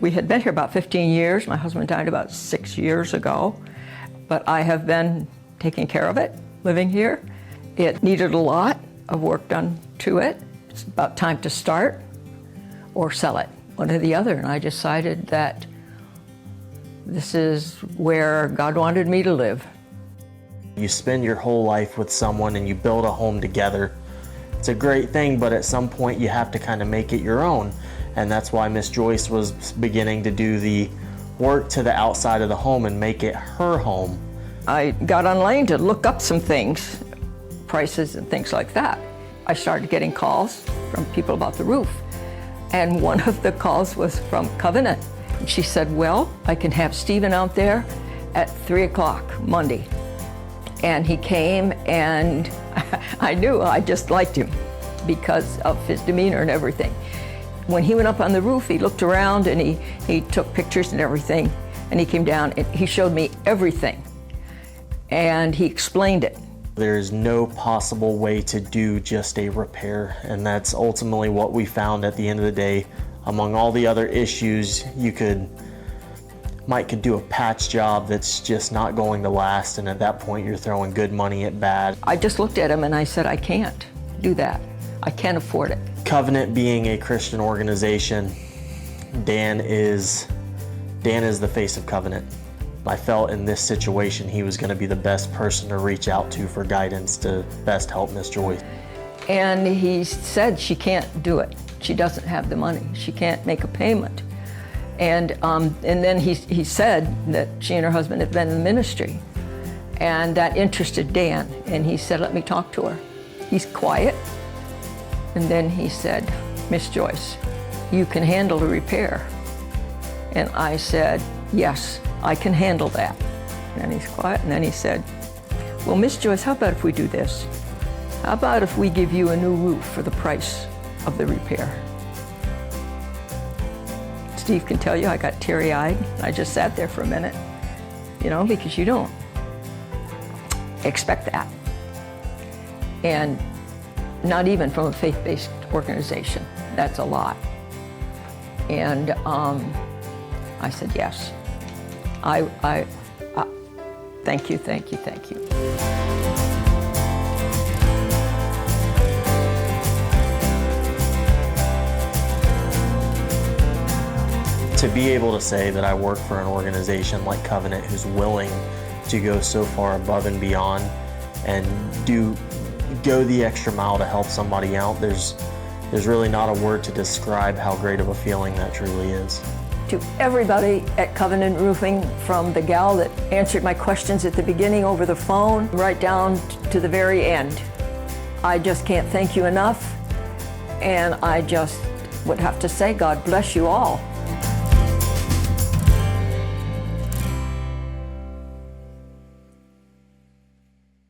We had been here about 15 years. My husband died about 6 years ago, but I have been taking care of it, living here. It needed a lot of work done to it. It's about time to start or sell it, one or the other. And I decided that this is where God wanted me to live. You spend your whole life with someone and you build a home together. It's a great thing, but at some point you have to kind of make it your own. And that's why Miss Joyce was beginning to do the work to the outside of the home and make it her home. I got online to look up some things, prices and things like that. I started getting calls from people about the roof. And one of the calls was from Covenant. And she said, well, I can have Stephen out there at 3 o'clock Monday. And he came, and I knew I just liked him because of his demeanor and everything. When he went up on the roof, he looked around and he took pictures and everything, and he came down and he showed me everything, and he explained it. There's no possible way to do just a repair, and that's ultimately what we found at the end of the day. Among all the other issues, Mike could do a patch job that's just not going to last, and at that point you're throwing good money at bad. I just looked at him and I said, I can't do that. I can't afford it. Covenant being a Christian organization, Dan is the face of Covenant. I felt in this situation he was going to be the best person to reach out to for guidance to best help Miss Joyce. And he said she can't do it. She doesn't have the money. She can't make a payment. And then he said that she and her husband had been in the ministry, and that interested Dan. And he said, let me talk to her. He's quiet. And then he said, Miss Joyce, you can handle the repair. And I said, yes, I can handle that. And he's quiet, and then he said, well, Miss Joyce, how about if we do this? How about if we give you a new roof for the price of the repair? Steve can tell you I got teary-eyed. I just sat there for a minute, because you don't expect that. And not even from a faith-based organization. That's a lot. And I said, yes. I thank you, thank you, thank you. To be able to say that I work for an organization like Covenant who's willing to go so far above and beyond and go the extra mile to help somebody out, there's really not a word to describe how great of a feeling that truly is. To everybody at Covenant Roofing, from the gal that answered my questions at the beginning over the phone, right down to the very end, I just can't thank you enough, and I just would have to say God bless you all.